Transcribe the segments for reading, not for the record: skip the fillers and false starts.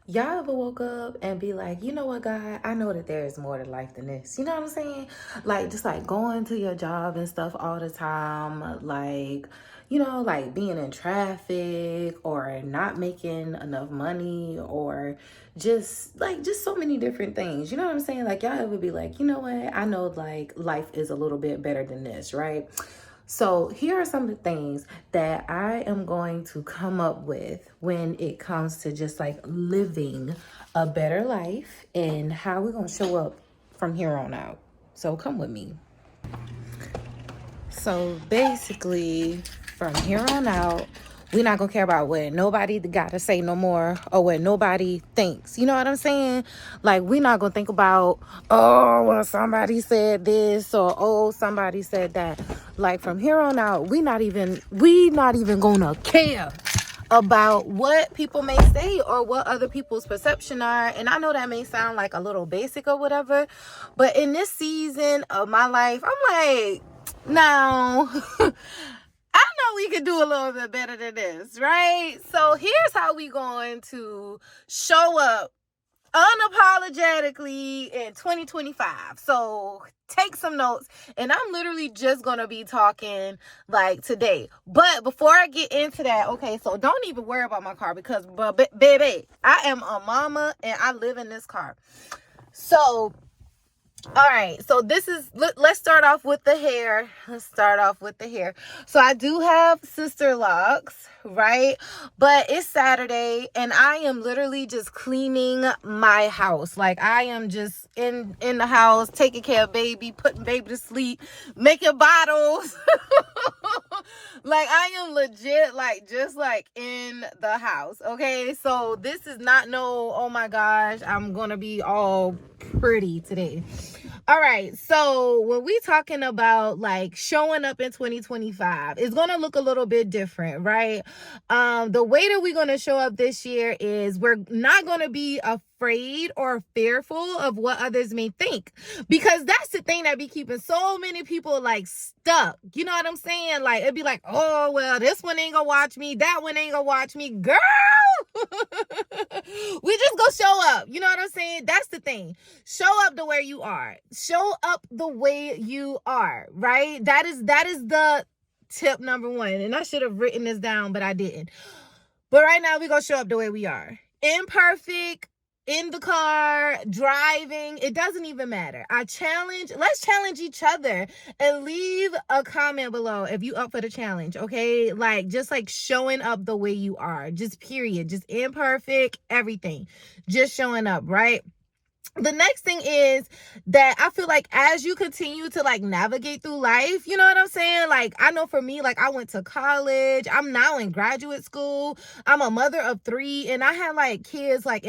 Y'all ever woke up and be like, you know what, God, I know that there is more to life than this. You know what I'm saying? Like, just like going to your job and stuff all the time. Like, like being in traffic or not making enough money or just so many different things. You know what I'm saying? Like, y'all ever be like, you know what? I know like life is a little bit better than this, right? So, here are some of the things that I am going to come up with when it comes to just like living a better life and how we're going to show up from here on out. So, come with me. So, basically, from here on out, we're not gonna care about what nobody gotta say no more or what nobody thinks. You know what I'm saying? Like, we're not gonna think about, oh, well, somebody said this or oh, somebody said that. Like, from here on out, we not even gonna care about what people may say or what other people's perception are. And I know that may sound like a little basic or whatever, but in this season of my life, I'm like, now, I know we could do a little bit better than this, right? So here's how we going to show up unapologetically in 2025. So take some notes, and I'm literally just gonna be talking like today. But before I get into that, okay, so don't even worry about my car because, baby, I am a mama and I live in this car. So all right, so let's start off with the hair. So I do have sister locks, right? But it's Saturday and I am literally just cleaning my house. Like, I am just in the house, taking care of baby, putting baby to sleep, making bottles. Like, I am legit, like, just like in the house. Okay, so this is not no, oh my gosh, I'm gonna be all pretty today. All right, so when we talking about like showing up in 2025, it's gonna look a little bit different, right? The way that we're gonna show up this year is we're not gonna be afraid or fearful of what others may think, because that's the thing that be keeping so many people like stuck. You know what I'm saying? Like, it'd be like, oh well, this one ain't gonna watch me, that one ain't gonna watch me, girl. We just go show up. You know what I'm saying? That's the thing. Show up the way you are. Show up the way you are, right? That is the tip number one. And I should have written this down, but I didn't. But right now, we're going to show up the way we are. Imperfect, in the car, driving, it doesn't even matter. Let's challenge each other and leave a comment below if you up for the challenge, okay? Like, just like showing up the way you are, just period, just imperfect, everything, just showing up, right? The next thing is that I feel like as you continue to like navigate through life, you know what I'm saying? Like, I know for me, like, I went to college, I'm now in graduate school, I'm a mother of 3, and I had like kids like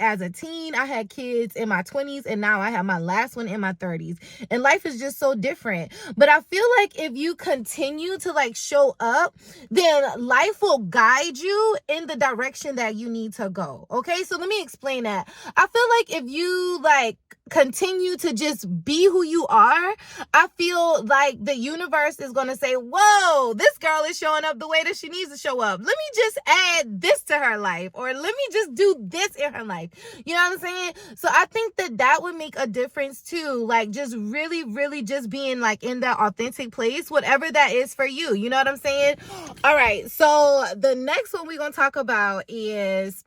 as a teen, I had kids in my 20s, and now I have my last one in my 30s. And life is just so different. But I feel like if you continue to like show up, then life will guide you in the direction that you need to go. Okay, so let me explain that. I feel like if you like continue to just be who you are, I feel like the universe is going to say, whoa, this girl is showing up the way that she needs to show up. Let me just add this to her life, or let me just do this in her life. You know what I'm saying? So I think that would make a difference too. Like, just really, really just being like in that authentic place, whatever that is for you. You know what I'm saying? All right. So the next one we're going to talk about is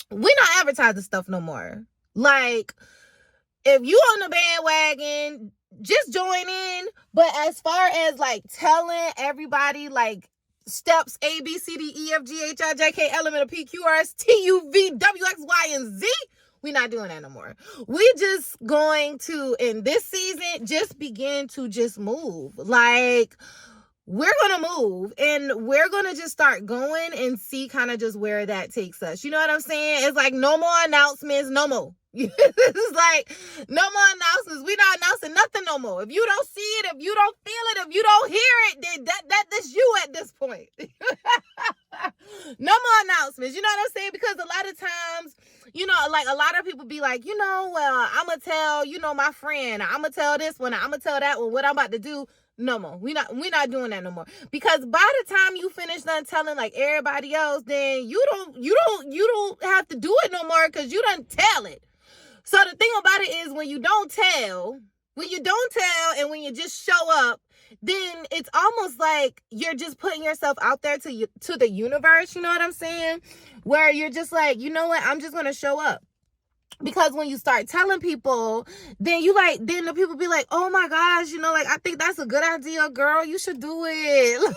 we're not advertising stuff no more. Like, if you on the bandwagon, just join in. But as far as like telling everybody like steps A, B, C, D, E, F, G, H, I, J, K, L, M, N, O, P, Q, R, S, T, U, V, W, X, Y, and Z, we're not doing that no more. We just going to, in this season, just begin to just move. Like, we're going to move and we're going to just start going and see kind of just where that takes us. You know what I'm saying? It's like no more announcements, no more. It's like no more announcements. We're not announcing nothing no more. If you don't see it, if you don't feel it, if you don't hear it, then that's you at this point. No more announcements. You know what I'm saying? Because a lot of times, you know, like a lot of people be like, you know, well, I'm going to tell, you know, my friend, I'm going to tell this one, I'm going to tell that one what I'm about to do. No more. We not doing that no more. Because by the time you finish done telling like everybody else, then you don't have to do it no more because you done tell it. So the thing about it is when you don't tell and when you just show up, then it's almost like you're just putting yourself out there to the universe, you know what I'm saying? Where you're just like, you know what, I'm just gonna show up. Because when you start telling people, then the people be like, oh my gosh, you know, like, I think that's a good idea, girl. You should do it.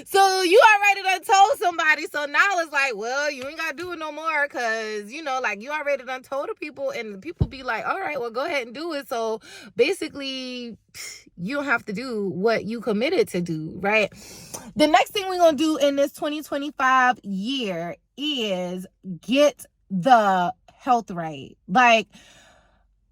So you already done told somebody. So now it's like, well, you ain't got to do it no more. Because, you know, like, you already done told the people. And the people be like, all right, well, go ahead and do it. So basically, you don't have to do what you committed to do, right? The next thing we're going to do in this 2025 year is get the health right. Like,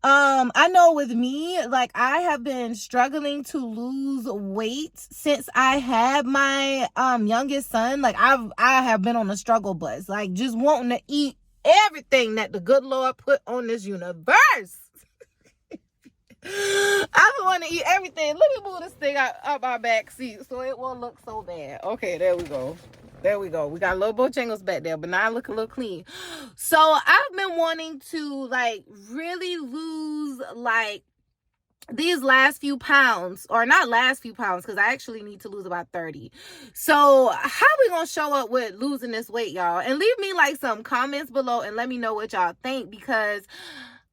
I know with me, like, I have been struggling to lose weight since I had my youngest son. Like, I have been on a struggle bus, like, just wanting to eat everything that the good Lord put on this universe. I want to eat everything. Let me move this thing up our back seat so it won't look so bad. Okay, there we go. There we go. We got a little Bojangles back there, but now I look a little clean. So I've been wanting to like really lose like these last few pounds, or not last few pounds, because I actually need to lose about 30. So how we gonna show up with losing this weight, y'all? And leave me like some comments below and let me know what y'all think, because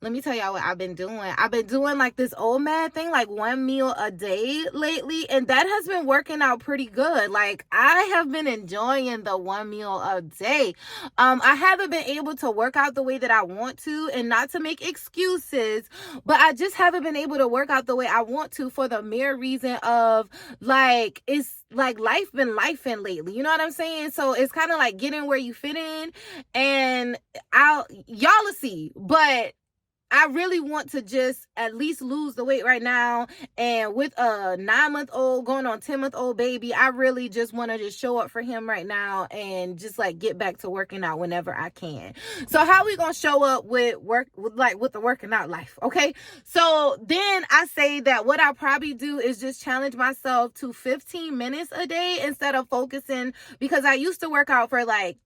let me tell y'all what I've been doing. I've been doing like this old man thing, like 1 meal a day lately. And that has been working out pretty good. Like, I have been enjoying the 1 meal a day. I haven't been able to work out the way that I want to, and not to make excuses, but I just haven't been able to work out the way I want to for the mere reason of like, it's like life been lifing lately. You know what I'm saying? So it's kind of like getting where you fit in, and y'all will see, but I really want to just at least lose the weight right now. And with a 9-month-old going on 10-month-old baby, I really just want to just show up for him right now and just like get back to working out whenever I can. So how we gonna show up with the working out life? Okay. So then I say that what I'll probably do is just challenge myself to 15 minutes a day instead of focusing, because I used to work out for like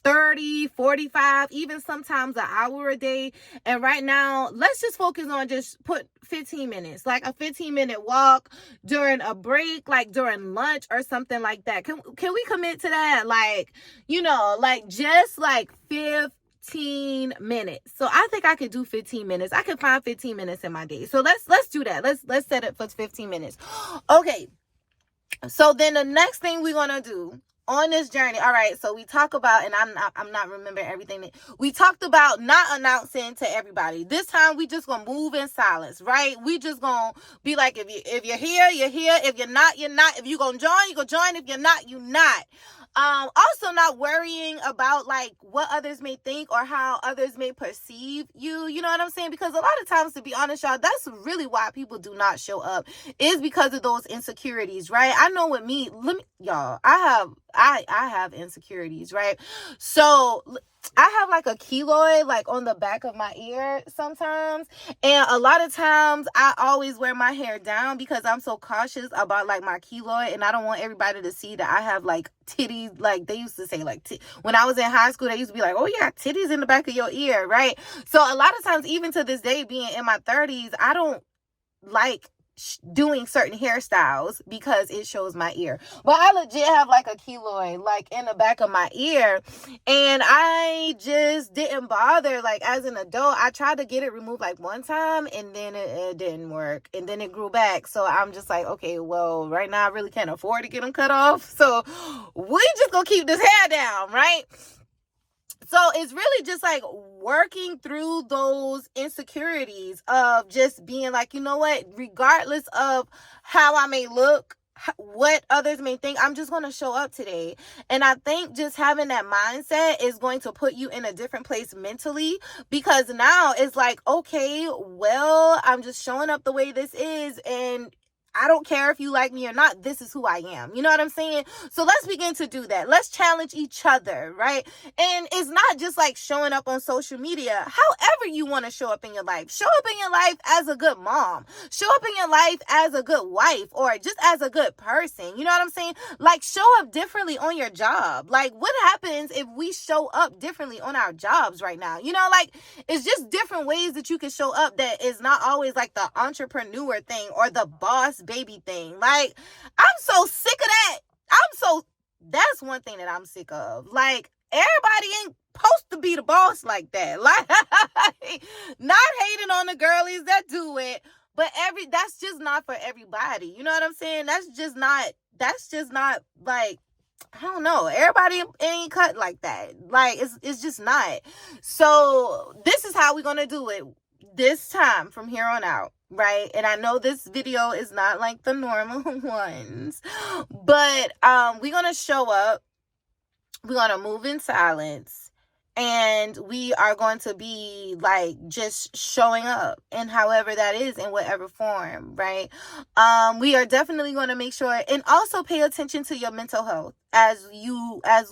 30, 45, even sometimes an hour a day. And right now, let's just focus on just put 15 minutes, like a 15-minute walk during a break, like during lunch or something like that. Can we commit to that? Like, you know, like just like 15 minutes. So I think I could do 15 minutes. I can find 15 minutes in my day. So let's do that. Let's set it for 15 minutes. Okay. So then the next thing we're going to do on this journey. All right. So we talk about, and I'm not remembering everything. We talked about not announcing to everybody. This time we just going to move in silence, right? We just going to be like, if you're here, you're here. If you're not, you're not. If you're going to join, you go join. If you're not, you're not. Also not worrying about like what others may think or how others may perceive you. You know what I'm saying? Because a lot of times, to be honest, y'all, that's really why people do not show up, is because of those insecurities, right? I know with me, y'all, I have insecurities, right? So I have like a keloid like on the back of my ear sometimes, and a lot of times I always wear my hair down because I'm so cautious about like my keloid, and I don't want everybody to see that I have like titties. Like they used to say like when I was in high school, they used to be like, oh, you got titties in the back of your ear, right? So a lot of times, even to this day, being in my 30s, I don't like doing certain hairstyles because it shows my ear. But I legit have like a keloid like in the back of my ear, and I just didn't bother. Like as an adult, I tried to get it removed like one time, and then it didn't work, and then it grew back. So I'm just like, okay, well, right now I really can't afford to get them cut off, so we just gonna keep this hair down, right? So it's really just like working through those insecurities of just being like, you know what, regardless of how I may look, what others may think, I'm just going to show up today. And I think just having that mindset is going to put you in a different place mentally, because now it's like, okay, well, I'm just showing up the way this is, and I don't care if you like me or not. This is who I am. You know what I'm saying? So let's begin to do that. Let's challenge each other, right? And it's not just like showing up on social media. However you want to show up in your life. Show up in your life as a good mom. Show up in your life as a good wife or just as a good person. You know what I'm saying? Like, show up differently on your job. Like, what happens if we show up differently on our jobs right now? You know, like, it's just different ways that you can show up that is not always like the entrepreneur thing or the boss baby thing. Like, I'm so sick of that. That's one thing that I'm sick of. Like, everybody ain't supposed to be the boss like that. Like, not hating on the girlies that do it, but that's just not for everybody. You know what I'm saying? That's just not like, I don't know. Everybody ain't cut like that. Like, it's just not. So this is how we're going to do it this time from here on out. Right? And I know this video is not like the normal ones, but we're going to show up. We're going to move in silence, and we are going to be like just showing up in however that is, in whatever form, right? We are definitely going to make sure and also pay attention to your mental health as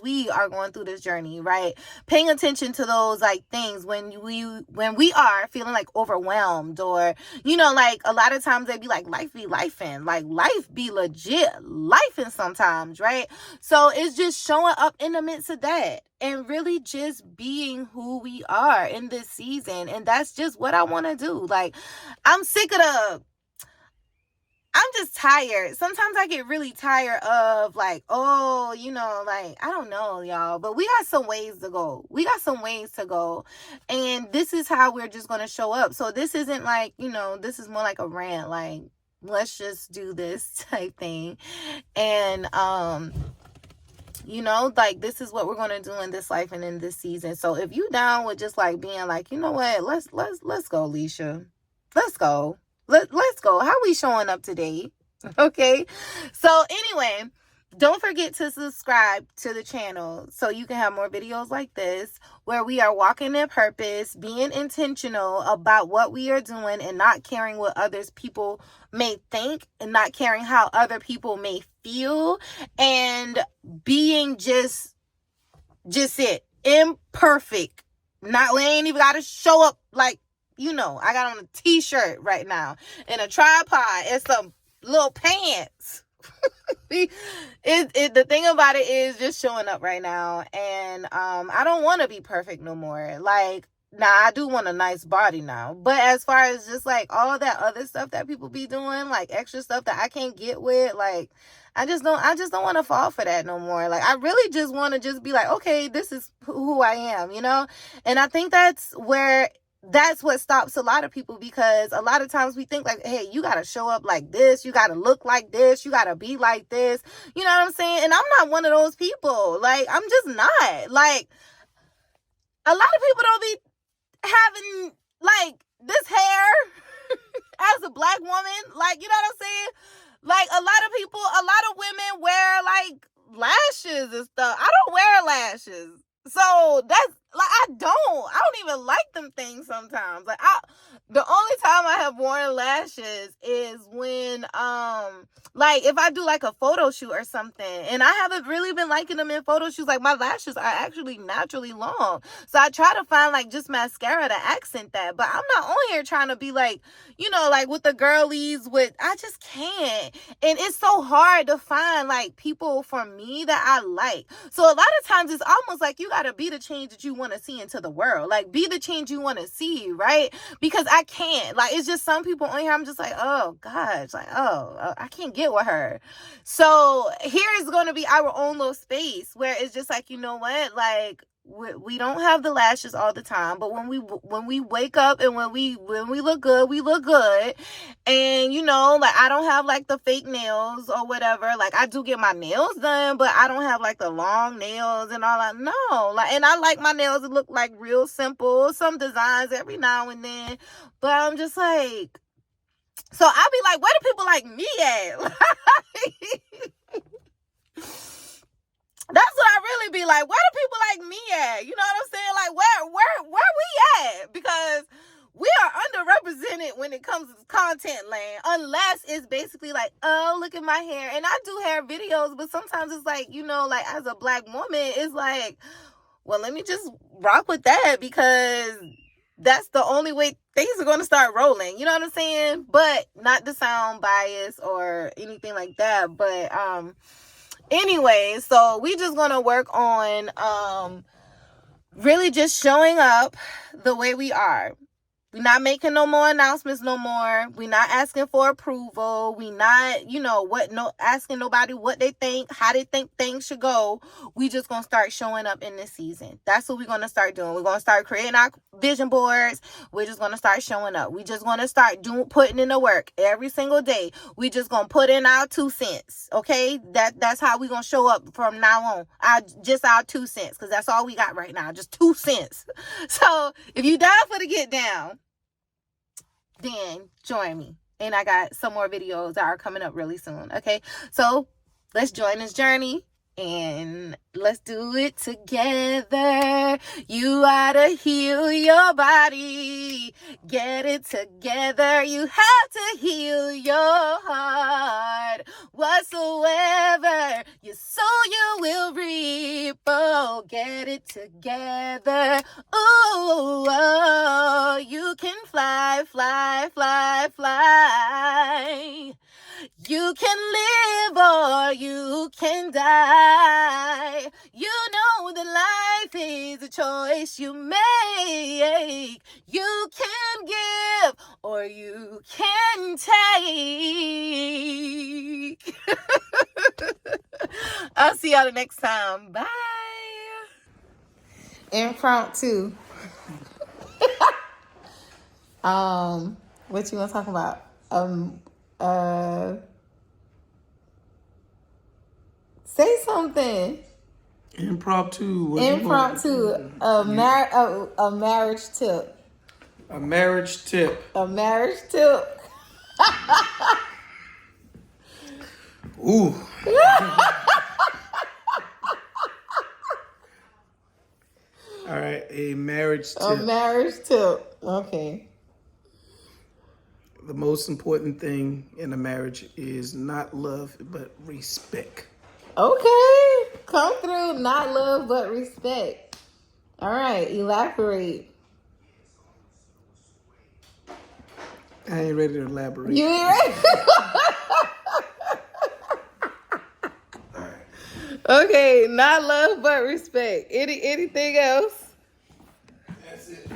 we are going through this journey, right? Paying attention to those like things when we are feeling like overwhelmed, or, you know, like a lot of times they be like, life be lifing, like life be legit lifing sometimes, right? So it's just showing up in the midst of that and really just being who we are in this season. And that's just what I want to do. Like, I'm sick of I'm just tired. Sometimes I get really tired of like, oh, you know, like, I don't know, y'all, but we got some ways to go. And this is how we're just going to show up. So this isn't like, you know, this is more like a rant, like, let's just do this type thing. And, you know, like, this is what we're going to do in this life and in this season. So if you down with just like being like, you know what, let's go, Leisha. Let's go. Let's go. How we showing up today? Okay. So anyway, don't forget to subscribe to the channel so you can have more videos like this where we are walking in purpose, being intentional about what we are doing and not caring what others people may think and not caring how other people may feel, and being just it, imperfect. Not, we ain't even got to show up like, you know, I got on a t-shirt right now and a tripod and some little pants. The thing about it is just showing up right now. And I don't want to be perfect no more. Like, now I do want a nice body now. But as far as just like all that other stuff that people be doing, like extra stuff that I can't get with, like, I just don't want to fall for that no more. Like, I really just want to just be like, okay, this is who I am, you know? And I think that's what stops a lot of people, because a lot of times we think like, hey, you got to show up like this. You got to look like this. You got to be like this. You know what I'm saying? And I'm not one of those people. Like, I'm just not. Like, a lot of people don't be having like this hair as a Black woman. Like, you know what I'm saying? Like, a lot of women wear like lashes and stuff. I don't wear lashes. So that's like, I don't even like them things sometimes. Like, the only time I have worn lashes is when, like, if I do like a photo shoot or something, and I haven't really been liking them in photo shoots. Like, my lashes are actually naturally long. So I try to find like just mascara to accent that. But I'm not on here trying to be like, you know, like with the girlies I just can't. And it's so hard to find like people for me that I like. So a lot of times it's almost like you got to be the change that you want to see into the world. Like, be the change you want to see, right? Because I can't. Like, it's just some people on here, I'm just like, oh gosh, like, oh, I can't get with her. So here is going to be our own little space where it's just like, you know what, like, we don't have the lashes all the time, but when we wake up and when we look good, we look good. And, you know, like, I don't have like the fake nails or whatever. Like, I do get my nails done, but I don't have like the long nails and all that. No, like, and I like my nails to look like real simple, some designs every now and then, but I'm just like, so I'll be like, where do people like me at? That's what I really be like. Where do people like me at? You know what I'm saying? Like, where we at? Because we are underrepresented when it comes to content land, unless it's basically like, oh, look at my hair. And I do hair videos, but sometimes it's like, you know, like as a black woman, it's like, well, let me just rock with that because that's the only way things are going to start rolling. You know what I'm saying? But not to sound biased or anything like that. But anyway, so we just going to work on really just showing up the way we are. We're not making no more announcements no more. We're not asking for approval. We not, asking nobody what they think, how they think things should go. We just going to start showing up in this season. That's what we're going to start doing. We're going to start creating our vision boards. We're just going to start showing up. We just going to start putting in the work every single day. We just going to put in our 2 cents. Okay. That's how we going to show up from now on. Our 2 cents. Cause that's all we got right now. Just 2 cents. So if you down for the get down, then join me. And I got some more videos that are coming up really soon. Okay. So let's join this journey and let's do it together. You oughta heal your body. Get it together. You have to heal your heart. Whatsoever you sow, you will reap. Oh, get it together. Ooh, oh, you can fly, fly, fly, fly. You can live or you can die. You know that life is a choice you make. You can give or you can take. I'll see y'all the next time. Bye. Impromptu. What you want to talk about? Say something. Impromptu. A marriage tip. A marriage tip. A marriage tip. Ooh. All right, a marriage tip. A marriage tip. Okay. The most important thing in a marriage is not love, but respect. Okay. Come through. Not love, but respect. All right. Elaborate. I ain't ready to elaborate. You ain't ready? All right. Okay. Not love, but respect. Anything else? That's it.